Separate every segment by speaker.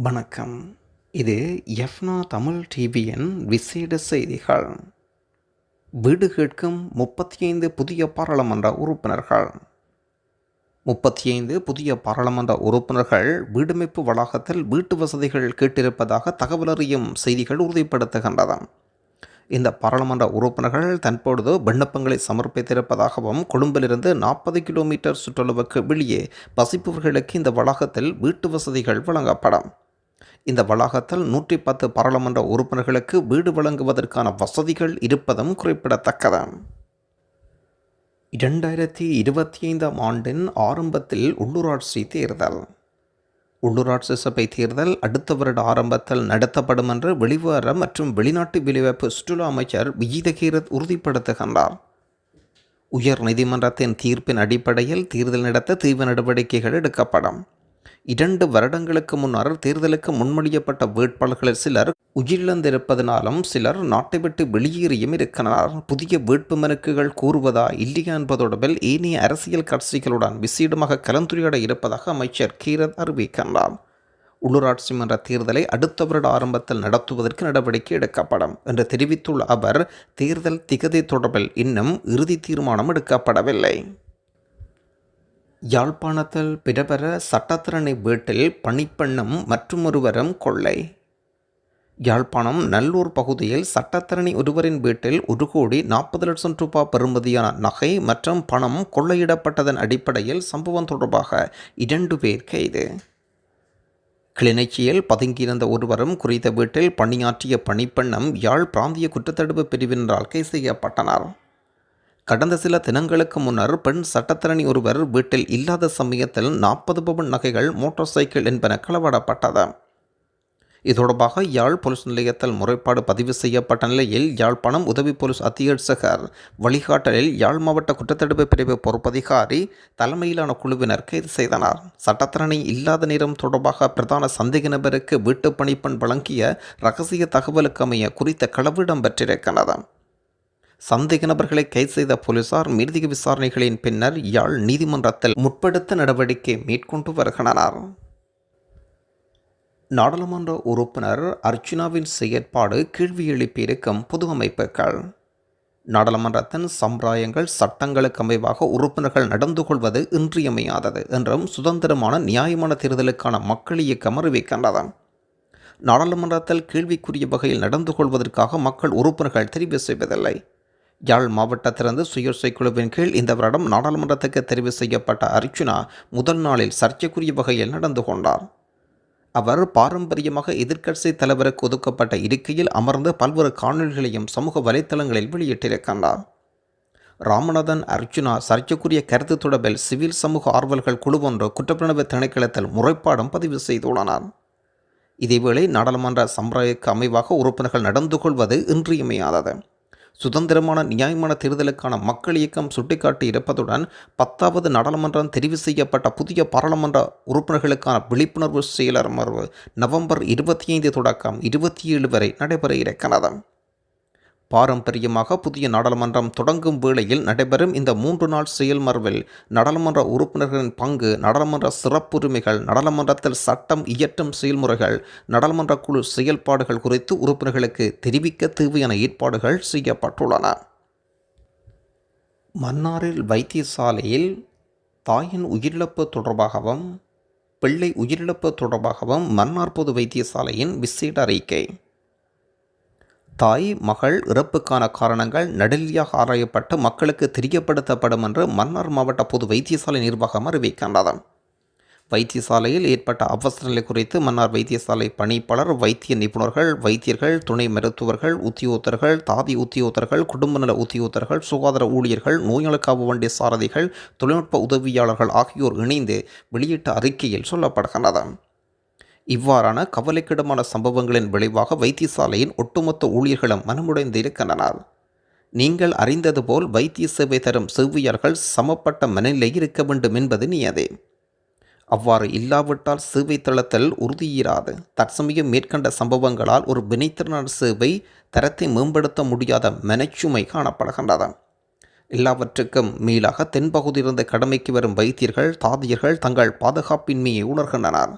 Speaker 1: வணக்கம். இது எஃப்னா தமிழ் டிவியின் விசேட செய்திகள். வீடு கேட்கும் 35 புதிய பாராளுமன்ற உறுப்பினர்கள். 35 புதிய பாராளுமன்ற உறுப்பினர்கள் வீடமைப்பு வளாகத்தில் வீட்டு வசதிகள் கேட்டிருப்பதாக தகவல் அறியும் செய்திகள் உறுதிப்படுத்துகின்றன. இந்த பாராளுமன்ற உறுப்பினர்கள் தற்பொழுது விண்ணப்பங்களை சமர்ப்பித்திருப்பதாகவும் கொழும்பிலிருந்து 40 கிலோமீட்டர் சுற்றளவுக்கு வெளியே வசிப்பவர்களுக்கு இந்த வளாகத்தில் வீட்டு வசதிகள் வழங்கப்படும். இந்த வளாகத்தில் 110 பாராளுமன்ற உறுப்பினர்களுக்கு வீடு வழங்குவதற்கான வசதிகள் இருப்பதும் குறிப்பிடத்தக்கது. 2025 ஆண்டின் ஆரம்பத்தில் உள்ளூராட்சி தேர்தல். உள்ளூராட்சி சபை தேர்தல் அடுத்த வருட ஆரம்பத்தில் நடத்தப்படும் என்று வெளிவார மற்றும் வெளிநாட்டு வேலைவாய்ப்பு சுற்றுலா அமைச்சர் விஜித கீரத் உறுதிப்படுத்துகின்றார். உயர் நீதிமன்றத்தின் தீர்ப்பின் அடிப்படையில் தேர்தல் நடத்த தீவிர நடவடிக்கைகள் எடுக்கப்படும். 2 வருடங்களுக்கு முன்னர் தேர்தலுக்கு முன்மொழியப்பட்ட வேட்பாளர்களில் சிலர் உயிரிழந்திருப்பதனாலும் சிலர் நாட்டை விட்டு வெளியேறியும் இருக்கிறனர். புதிய வேட்புமனுக்கள் கூறுவதா இல்லையா என்பது தொடர்பில் ஏனைய அரசியல் கட்சிகளுடன் விசேடமாக கலந்துரையாட இருப்பதாக அமைச்சர் கீரத் அறிவிக்கின்றார். உள்ளூராட்சி மன்ற தேர்தலை அடுத்த வருட ஆரம்பத்தில் நடத்துவதற்கு நடவடிக்கை எடுக்கப்படும் என்று தெரிவித்துள்ள அவர், தேர்தல் திகதி தொடர்பில் இன்னும் இறுதி தீர்மானம் எடுக்கப்படவில்லை. யாழ்ப்பாணத்தில் பிரபல சட்டத்தரணி வீட்டில் பணிப்பெண்ணும் மற்றொருவரும் கொள்ளை. யாழ்ப்பாணம் நல்லூர் பகுதியில் சட்டத்தரணி ஒருவரின் வீட்டில் 1,40,00,000 ரூபாய் பெறுமதியான நகை மற்றும் பணம் கொள்ளையிடப்பட்டதன் அடிப்படையில் சம்பவம் தொடர்பாக 2 பேர் கைது. கிளிநொச்சியில் பதுங்கியிருந்த ஒருவரும் குறித்த வீட்டில் பணியாற்றிய பணிப்பெண்ணும் யாழ் பிராந்திய குற்றத்தடுப்பு பிரிவினரால் கைது செய்யப்பட்டனர். கடந்த சில தினங்களுக்கு முன்னர் பெண் சட்டத்தரணி ஒருவர் வீட்டில் இல்லாத சமயத்தில் 40 பவுன் நகைகள், மோட்டார் சைக்கிள் என்பன களவாடப்பட்டது. இது தொடர்பாக யாழ் போலீஸ் நிலையத்தில் முறைப்பாடு பதிவு செய்யப்பட்ட நிலையில் யாழ்ப்பாணம் உதவி போலீஸ் அத்தியட்சகர் வழிகாட்டலில் யாழ் மாவட்ட குற்றத்தடுப்பு பிரிவு பொறுப்பதிகாரி தலைமையிலான குழுவினர் கைது செய்தனர். சட்டத்தரணி இல்லாத நேரம் தொடர்பாக பிரதான சந்தேக நபருக்கு வீட்டு பணிப்பெண் வழங்கிய இரகசிய தகவலுக்கு அமைய குறித்த களவு இடம்பெற்றிருக்கிறது. சந்தேக நபர்களை கைது செய்த போலீசார் மேலதிக விசாரணைகளின் பின்னர் யாழ் நீதிமன்றத்தில் முற்படுத்த நடவடிக்கை மேற்கொண்டு வருகின்றனர். நாடாளுமன்ற உறுப்பினர் அர்ச்சுனாவின் செயற்பாடு கேள்வி எழுப்பியிருக்கும் பொது அமைப்புகள். நாடாளுமன்றத்தின் சம்பிரதாயங்கள் சட்டங்களுக்கு அமைவாக உறுப்பினர்கள் நடந்து கொள்வது இன்றியமையாதது என்றும் சுதந்திரமான நியாயமான தேர்தலுக்கான மக்கள் இயக்கம் அறிவிக்கின்றது. நாடாளுமன்றத்தில் கேள்விக்குரிய வகையில் நடந்து கொள்வதற்காக மக்கள் உறுப்பினர்கள் தெரிவு செய்வதில்லை. யாழ் மாவட்டத்திலிருந்து சுயேட்சை குழுவின் கீழ் இந்த வருடம் நாடாளுமன்றத்துக்கு தெரிவு செய்யப்பட்ட அர்ச்சுனா முதல் நாளில் சர்ச்சைக்குரிய வகையில் நடந்து கொண்டார். அவர் பாரம்பரியமாக எதிர்க்கட்சி தலைவருக்கு ஒதுக்கப்பட்ட இருக்கையில் அமர்ந்து பல்வேறு காணொலிகளையும் சமூக வலைத்தளங்களில் வெளியிட்டிருக்கின்றார். ராமநாதன் அர்ச்சுனா சர்ச்சைக்குரிய கருத்து தொடர்பில் சிவில் சமூக ஆர்வலர்கள் குழுவொன்று குற்றப்புலனாய்வு திணைக்களத்தில் முறைப்பாடும் பதிவு செய்துள்ளனர். இதேவேளை நாடாளுமன்ற சம்பிரதாயக்கு அமைவாக உறுப்பினர்கள் நடந்து கொள்வது இன்றியமையாதது. சுதந்திரமான நியாயமான தேர்தலுக்கான மக்கள் இயக்கம் சுட்டிக்காட்டி இருப்பதுடன் 10வது நாடாளுமன்றம் தெரிவு செய்யப்பட்ட புதிய பாராளுமன்ற உறுப்பினர்களுக்கான விழிப்புணர்வு செயலமர்வு நவம்பர் 25 தொடக்கம் 27 வரை நடைபெற இருக்கிறது. பாரம்பரியமாக புதிய நாடாளுமன்றம் தொடங்கும் வேளையில் நடைபெறும் இந்த 3 நாள் செயல்மர்வில் நாடாளுமன்ற உறுப்பினர்களின் பங்கு, நாடாளுமன்ற சிறப்புரிமைகள், நாடாளுமன்றத்தில் சட்டம் இயற்றும் செயல்முறைகள், நாடாளுமன்ற குழு செயல்பாடுகள் குறித்து உறுப்பினர்களுக்கு தெரிவிக்க தேவையான ஏற்பாடுகள் செய்யப்பட்டுள்ளன. மன்னாரில் வைத்தியசாலையில் தாயின் உயிரிழப்பு தொடர்பாகவும் பிள்ளை உயிரிழப்பு தொடர்பாகவும் மன்னார் பொது வைத்தியசாலையின் விசேட அறிக்கை. தாய் மகள் இறப்புக்கான காரணங்கள் நடுநிலையாக ஆராயப்பட்டு மக்களுக்கு தெரியப்படுத்தப்படும் என்று மன்னார் மாவட்ட பொது வைத்தியசாலை நிர்வாகம் அறிவிக்கின்றது. வைத்தியசாலையில் ஏற்பட்ட அவசர நிலை குறித்து மன்னார் வைத்தியசாலை பணிப்பாளர், வைத்திய நிபுணர்கள், வைத்தியர்கள், துணை மருத்துவர்கள், உத்தியோகத்தர்கள், தாதி உத்தியோகத்தர்கள், குடும்ப நல உத்தியோகத்தர்கள், சுகாதார ஊழியர்கள், நோயாளர் காவு வண்டி சாரதிகள், தொழில்நுட்ப உதவியாளர்கள் ஆகியோர் இணைந்து வெளியிட்ட அறிக்கையில் சொல்லப்படுகின்றது. இவ்வாறான கவலைக்கிடமான சம்பவங்களின் விளைவாக வைத்தியசாலையின் ஒட்டுமொத்த ஊழியர்களும் மனமுடைந்திருக்கின்றனர். நீங்கள் அறிந்தது போல் வைத்திய சேவை தரும் செவ்வியர்கள் சமப்பட்ட மனநிலை இருக்க வேண்டும் என்பது நியதி. அவ்வாறு இல்லாவிட்டால் சேவை தளத்தில் உறுதியிராது. தற்சமயம் மேற்கண்ட சம்பவங்களால் ஒரு வினைத்திறனான சேவை தரத்தை மேம்படுத்த முடியாத மனச்சுமை காணப்படுகின்றது. எல்லாவற்றுக்கும் மேலாக தென்பகுதியிலிருந்து கடமைக்கு வரும் வைத்தியர்கள், தாதியர்கள் தங்கள் பாதுகாப்பின்மையை உணர்கின்றனர்.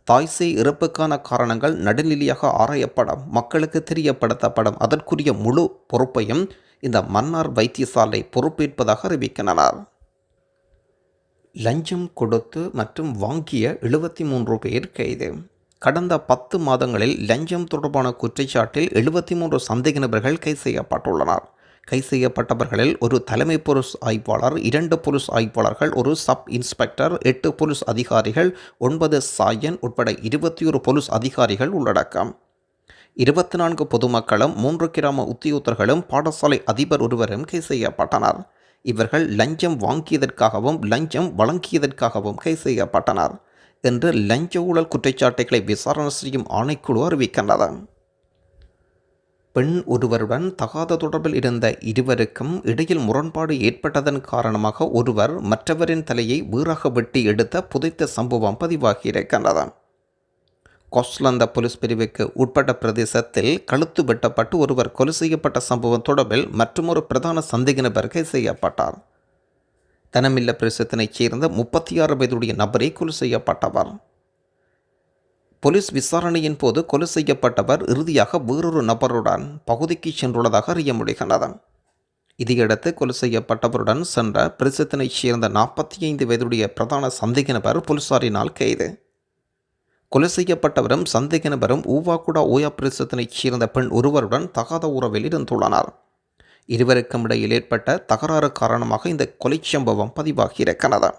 Speaker 1: தாய்சேய் இறப்புக்கான காரணங்கள் நடுநிலையாக ஆராயப்படும், மக்களுக்கு தெரியப்படுத்தப்படும். அதற்குரிய முழு பொறுப்பையும் இந்த மன்னார் வைத்தியசாலை பொறுப்பேற்பதாக அறிவிக்கின்றனர். லஞ்சம் கொடுத்து மற்றும் வாங்கிய 73 பேர் கைது. கடந்த 10 மாதங்களில் லஞ்சம் தொடர்பான குற்றச்சாட்டில் 73 சந்தேக நபர்கள் கைது செய்யப்பட்டுள்ளனர். கைது செய்யப்பட்டவர்களில் ஒரு தலைமை போலீஸ் ஆய்வாளர், 2 போலீஸ் ஆய்வாளர்கள், ஒரு சப் இன்ஸ்பெக்டர், 8 போலீஸ் அதிகாரிகள், 9 சாயன் உட்பட 21 போலீஸ் அதிகாரிகள் உள்ளடக்கம். 24 பொதுமக்களும் 3 கிராம உத்தியோகத்தர்களும் பாடசாலை அதிபர் ஒருவரும் கைது செய்யப்பட்டனர். இவர்கள் லஞ்சம் வாங்கியதற்காகவும் லஞ்சம் வழங்கியதற்காகவும் கைது செய்யப்பட்டனர் என்று லஞ்ச ஊழல் குற்றச்சாட்டுகளை விசாரணை செய்யும் ஆணைக்குழு அறிவிக்கின்றது. பெண் ஒருவருடன் தகாத தொடர்பில் இருந்த இருவருக்கும் இடையில் முரண்பாடு ஏற்பட்டதன் காரணமாக ஒருவர் மற்றவரின் தலையை வீறாக வெட்டி எடுத்த புதைத்த சம்பவம் பதிவாகியிருக்கின்றது. கொஸ்லந்த போலீஸ் பிரிவுக்கு உட்பட்ட பிரதேசத்தில் கழுத்து வெட்டப்பட்டு ஒருவர் கொலை செய்யப்பட்ட சம்பவம் தொடர்பில் மற்றொரு பிரதான சந்தேக நபர் கைது செய்யப்பட்டார். தனமில்ல பிரதேசத்தினைச் சேர்ந்த 36 வயதுடைய நபரே கொலை செய்யப்பட்டவர். போலீஸ் விசாரணையின் போது கொலை செய்யப்பட்டவர் இறுதியாக வேறொரு நபருடன் பகுதிக்கு சென்றுள்ளதாக அறிய முடிகின்றது. இதையடுத்து கொலை செய்யப்பட்டவருடன் சென்ற பிரதேசத்தினைச் சேர்ந்த 45 வயதுடைய பிரதான சந்தேக நபர் போலீசாரினால் கைது. கொலை செய்யப்பட்டவரும் சந்தேக நபரும் ஊவாக்குடா ஓயா பிரதேசத்தினைச் சேர்ந்த பெண் ஒருவருடன் தகாத உறவில் இருந்துள்ளனர். இருவருக்கும் இடையில் ஏற்பட்ட தகராறு காரணமாக இந்த கொலை சம்பவம் பதிவாகியிருக்கிறது.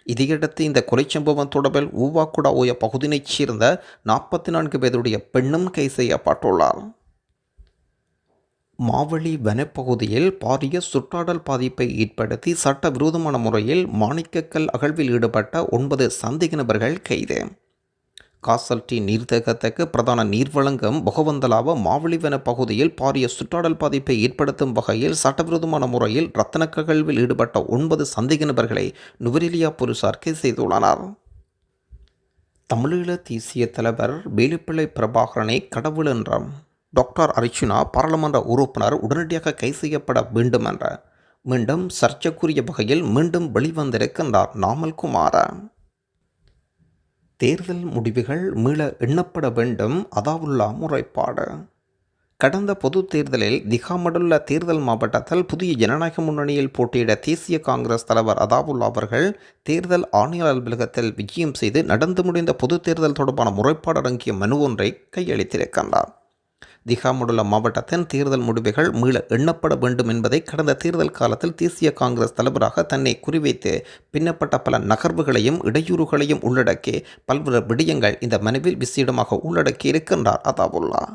Speaker 1: இதையடுத்து இந்த கொலை சம்பவம் தொடர்பில் ஊவாக்குடா ஓயா பகுதியினைச் சேர்ந்த 44 வயதுடைய பெண்ணும் கைது செய்யப்பட்டுள்ளார். மாவழி வனப்பகுதியில் பாரிய சுற்றாடல் பாதிப்பை ஏற்படுத்தி சட்டவிரோதமான முறையில் மாணிக்கக்கல் அகழ்வில் ஈடுபட்ட 9 சந்தேக நபர்கள் கைது. காசல்டி நீர்த்தேக்கத்துக்கு பிரதான நீர் வழங்கும் பொகவந்தலாவ மாவழி வன பகுதியில் பாரிய சுற்றாடல் பாதிப்பை ஏற்படுத்தும் வகையில் சட்டவிரோதமான முறையில் இரத்தின அகழ்வில் ஈடுபட்ட 9 சந்தேக நபர்களை நுவரெலியா போலீசார் கைது செய்துள்ளனர். தமிழீழ தேசிய தலைவர் வேலுப்பிள்ளை பிரபாகரனை கடவுள் என்ற டாக்டர் அர்ச்சுனா பாராளுமன்ற உறுப்பினர் உடனடியாக கைது செய்யப்பட வேண்டும் என்ற மீண்டும் சர்ச்சைக்குரிய வகையில் மீண்டும் வெளிவந்திருக்கின்றார் நாமல் குமார. தேர்தல் முடிவுகள் மீள எண்ணப்பட வேண்டும், அதாவுல்லா முறைப்பாடு. கடந்த பொது தேர்தலில் திகாமடுல்ல தேர்தல் மாவட்டத்தில் புதிய ஜனநாயக முன்னணியில் போட்டியிட தேசிய காங்கிரஸ் தலைவர் அதாவுல்லா அவர்கள் தேர்தல் ஆணையாளர் அலுவலகத்தில் விஜயம் செய்து நடந்து முடிந்த பொது தேர்தல் தொடர்பான முறைப்பாடு அடங்கிய மனு ஒன்றை கையளித்திருக்கின்றார். திகாமடுல்ல மாவட்டத்தின் தேர்தல் முடிவுகள் மீள எண்ணப்பட வேண்டும் என்பதை கடந்த தேர்தல் காலத்தில் தேசிய காங்கிரஸ் தலைவராக தன்னை குறிவைத்து பின்னப்பட்ட பல நகர்வுகளையும் இடையூறுகளையும் உள்ளடக்கி பல்வேறு விடயங்கள் இந்த மனுவில் விசேடமாக உள்ளடக்கி இருக்கின்றார் அதாவுல்லா.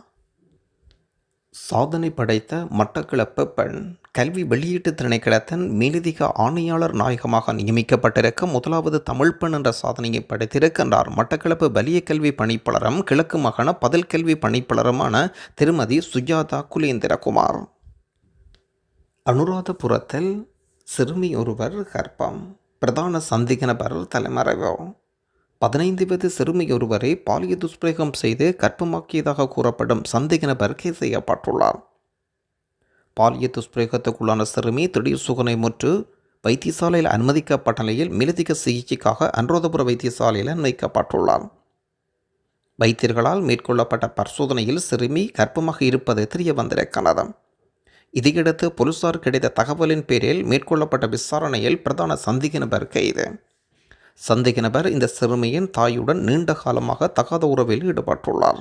Speaker 1: சாதனை படைத்த மட்டக்களப்பு பெண் கல்வி வெளியீட்டு திணைக்களத்தின் மேலதிக ஆணையாளர் நாயகமாக நியமிக்கப்பட்டிருக்கும் முதலாவது தமிழ் பெண் என்ற சாதனையை படைத்திருக்கின்றார் மட்டக்களப்பு வலிய கல்வி பணிப்பாளரும் கிழக்கு மாகாண பதில் கல்வி பணிப்பாளருமான திருமதி சுஜாதா குலேந்திரகுமார். அனுராதபுரத்தில் சிறுமி ஒருவர் கர்ப்பம், பிரதான சந்தேக நபர் தலைமறைவு. 15 வயது சிறுமி ஒருவரை பாலிய துஷ்பிரயோகம் செய்து கர்ப்பமாக்கியதாக கூறப்படும் சந்தேக நபர் கைது செய்யப்பட்டுள்ளார். பாலிய துஷ்பிரயோகத்துக்குள்ளான சிறுமி திடீர் சுகநோய்முற்று வைத்தியசாலையில் அனுமதிக்கப்பட்ட நிலையில் மேலதிக சிகிச்சைக்காக அனுராதபுர வைத்தியசாலையில் அனுமதிக்கப்பட்டுள்ளார். வைத்தியர்களால் மேற்கொள்ளப்பட்ட பரிசோதனையில் சிறுமி கர்ப்பமாக இருப்பது தெரிய வந்திருக்கிறது. இதையடுத்து போலீசார் கிடைத்த தகவலின் பேரில் மேற்கொள்ளப்பட்ட விசாரணையில் பிரதான சந்தேக நபர் கைது. சந்தேக நபர் இந்த சிறுமியின் தாயுடன் நீண்ட காலமாக தகாத உறவில் ஈடுபட்டுள்ளார்.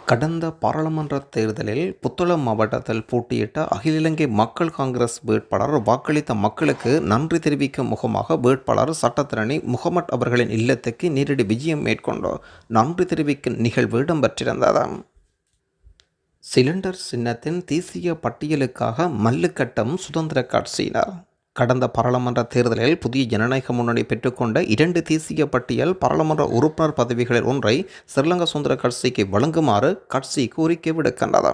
Speaker 1: கடந்த பாராளுமன்ற தேர்தலில் புத்தளம் மாவட்டத்தில் போட்டியிட்ட அகில இலங்கை மக்கள் காங்கிரஸ் வேட்பாளர் வாக்களித்த மக்களுக்கு நன்றி தெரிவிக்கும் முகமாக வேட்பாளர் சட்டத்திரணி முகமட் அவர்களின் இல்லத்துக்கு நேரடி விஜயம் மேற்கொண்டு நன்றி தெரிவிக்கும் நிகழ்வு இடம்பெற்றிருந்தது. சிலிண்டர் சின்னத்தின் தேசிய பட்டியலுக்காக மல்லுக்கட்டம் சுதந்திர கட்சியினர். கடந்த பாராளுமன்ற தேர்தலில் புதிய ஜனநாயக முன்னணி பெற்றுக்கொண்ட 2 தேசிய பட்டியல் பாராளுமன்ற உறுப்பினர் பதவிகளில் ஒன்றை ஸ்ரீலங்கா சுதந்திர கட்சிக்கு வழங்குமாறு கட்சி கோரிக்கை விடுக்கின்றது.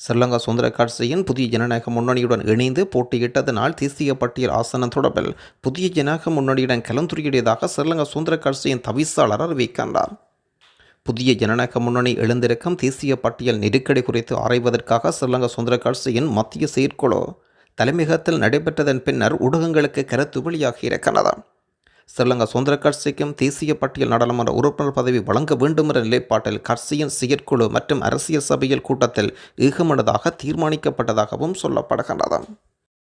Speaker 1: ஸ்ரீலங்கா சுதந்திர கட்சியின் புதிய ஜனநாயக முன்னணியுடன் இணைந்து போட்டியிட்டதனால் தேசிய பட்டியல் ஆசனம் தொடர்பில் புதிய ஜனநாயக முன்னணியுடன் கலந்துரையாடியதாக ஸ்ரீலங்கா சுதந்திர கட்சியின் தவிசாளர் அறிவிக்கின்றார். புதிய ஜனநாயக முன்னணி எழுந்திருக்கும் தேசிய பட்டியல் நெருக்கடி குறித்து ஆராய்வதற்காக ஸ்ரீலங்கா சுதந்திர கட்சியின் மத்திய செயற்குழு தலைமையகத்தில் நடைபெற்றதன் பின்னர் ஊடகங்களுக்கு கருத்து வெளியாகியிருக்கிறது. ஸ்ரீலங்கா சுதந்திர கட்சிக்கும் தேசிய பட்டியல் நாடாளுமன்ற உறுப்பினர் பதவி வழங்க வேண்டும் என்ற நிலைப்பாட்டில் கட்சியின் செயற்குழு மற்றும் அரசியல் சபையில் கூட்டத்தில் ஏகமனதாக தீர்மானிக்கப்பட்டதாகவும் சொல்லப்படுகின்றது.